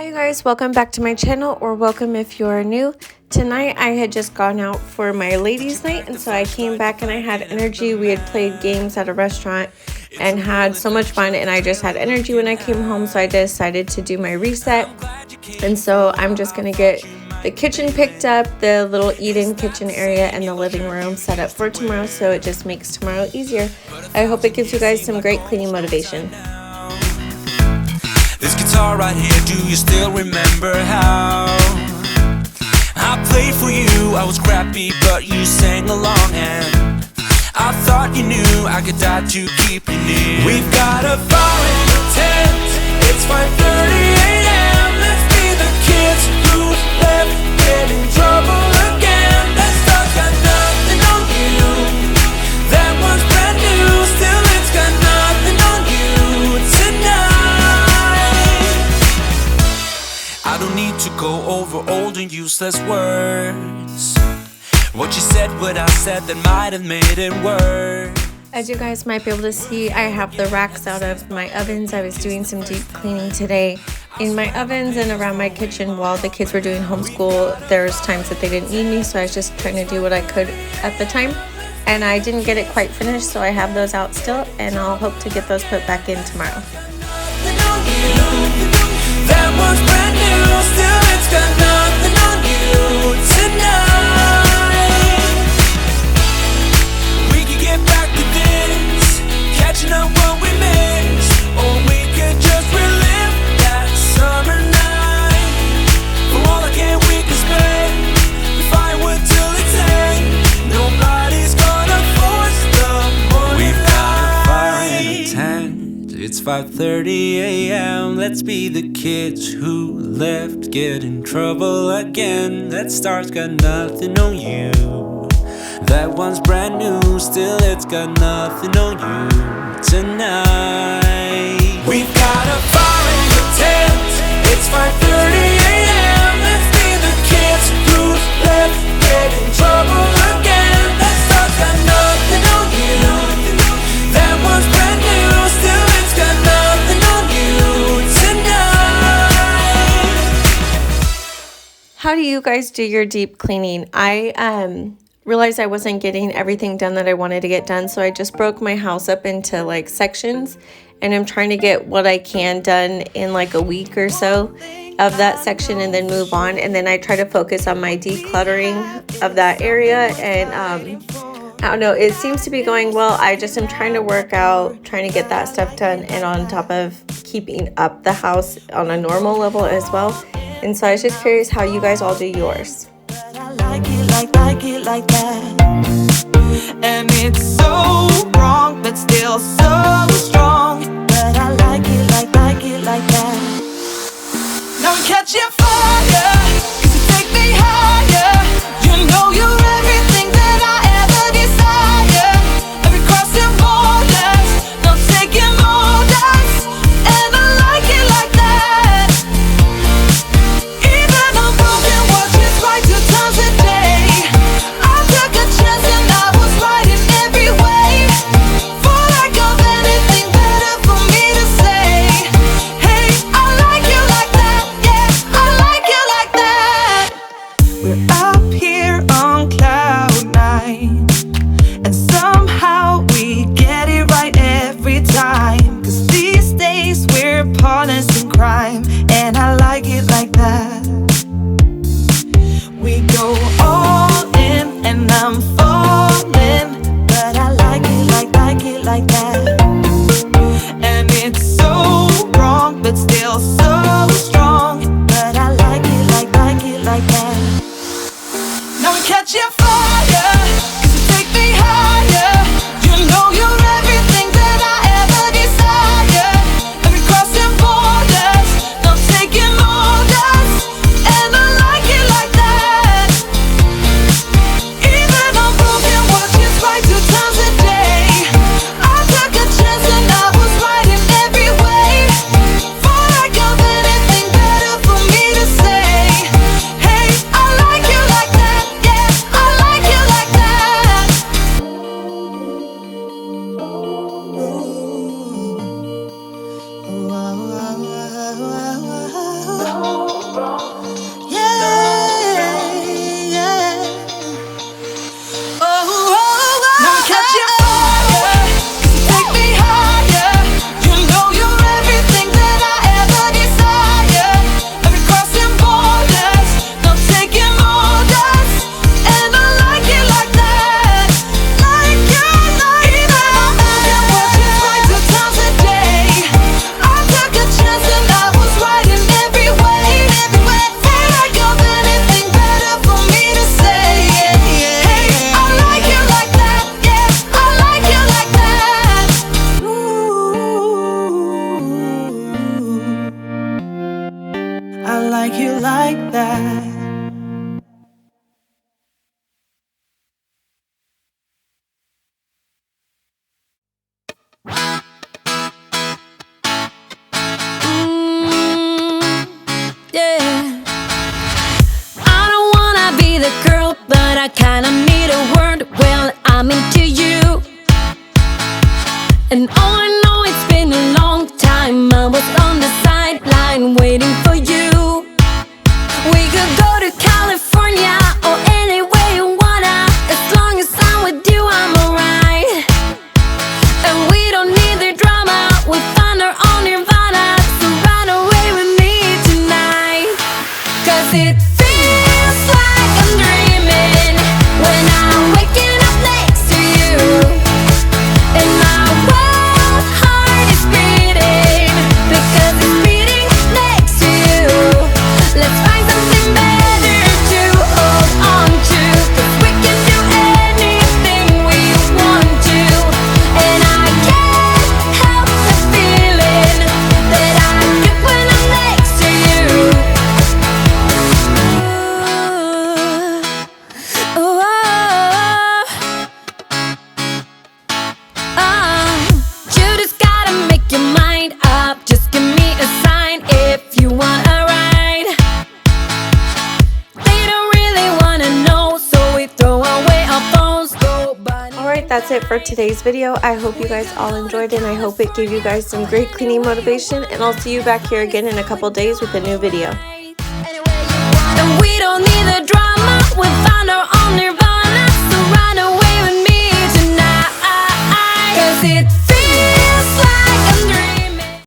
Hi you guys, welcome back to my channel, or welcome if you are new. Tonight I had just gone out for my ladies night, and so I came back and I had energy. We had played games at a restaurant and had so much fun, and I just had energy when I came home, so I decided to do my reset. And so I'm just gonna get the kitchen picked up, the little eat-in kitchen area and the living room set up for tomorrow, so it just makes tomorrow easier. I hope it gives you guys some great cleaning motivation. This guitar right here, do you still remember how I played for you? I was crappy, but you sang along, and I thought you knew I could die to keep you near. We've got a fire in the tent, it's 5:30 a.m. Let's be the kids who left, get in trouble again. That stuff's got nothing on you, that was brand new, still it's got nothing on you tonight. I don't need to go over old and useless words. What you said, what I said, that might have made it worse. As you guys might be able to see, I have the racks out of my ovens. I was doing some deep cleaning today in my ovens and around my kitchen while the kids were doing homeschool. There's times that they didn't need me, so I was just trying to do what I could at the time. And I didn't get it quite finished, so I have those out still, and I'll hope to get those put back in tomorrow. That was brand new, still it's got nothing on you tonight. We could get back to this, catching up what we missed, or we could just relive that summer night. For all I can, we can spend the firewood till it's end. Nobody's gonna force the morning. We've got a fire in a tent. It's 5:30 a.m. Let's be the kids who left, get in trouble again. That star's got nothing on you, that one's brand new, still it's got nothing on you tonight. We've got a fire in the tent, it's 5:30 a.m. Let's be the kids who left, get in trouble again. That star's got nothing on you, that one's brand new, still it's got nothing on you tonight. How do you guys do your deep cleaning? I realized I wasn't getting everything done that I wanted to get done, so I just broke my house up into like sections, and I'm trying to get what I can done in like a week or so of that section and then move on. And then I try to focus on my decluttering of that area, and I don't know, it seems to be going well. I just am trying to work out, trying to get that stuff done, and on top of keeping up the house on a normal level as well. And so I was just curious how you guys all do yours. I like it like that. And it's so wrong, but still so strong. But I like it like that. Now I'm catching fire, 'cause you take me higher. You know you're everything that I ever desire. Every crossing borders, no taking orders. And I like it like that. Even on broken words, it's right 2 times a day. I took a chance and I was right in every way. For lack of anything better for me to say, hey, I like you like that, yeah, I like you like that. like you like that. Yeah. I don't wanna be the girl, but I kinda need a word. Well, I'm into you, and all I know, it's been a long time. I was on the sideline waiting for you. We could go to California or anywhere you wanna. As long as I'm with you, I'm alright. And we don't need the drama, we found our own nirvana. So run away with me tonight, 'cause it feels like I'm dreaming when I'm waking up next to you. And my wild heart is beating because it's beating next to you. Let's find something better to hold on to, 'cause we can do anything we want to. And I can't help the feeling that I get when I'm next to you. Ooh, you just gotta make your mind up. Just give me a sign if you want a ride. They don't really wanna know, so we throw away our phones. Go bunny. Alright, that's it for today's video. I hope you guys all enjoyed, and I hope it gave you guys some great cleaning motivation. And I'll see you back here again in a couple days with a new video. And we don't need the drama, we found our own nirvana. So run away with me tonight, 'cause it